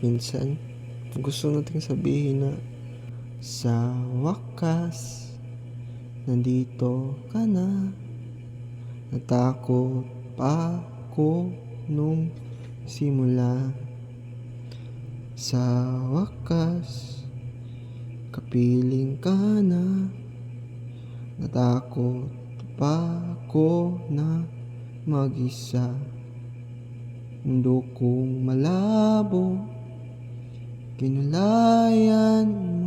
Minsan, gusto nating sabihin na sa wakas, nandito ka na. Natakot pa ako nung simula. Sa wakas, kapiling ka na. Natakot pa ako na mag-isa. Mundo kong malabo, kinulayan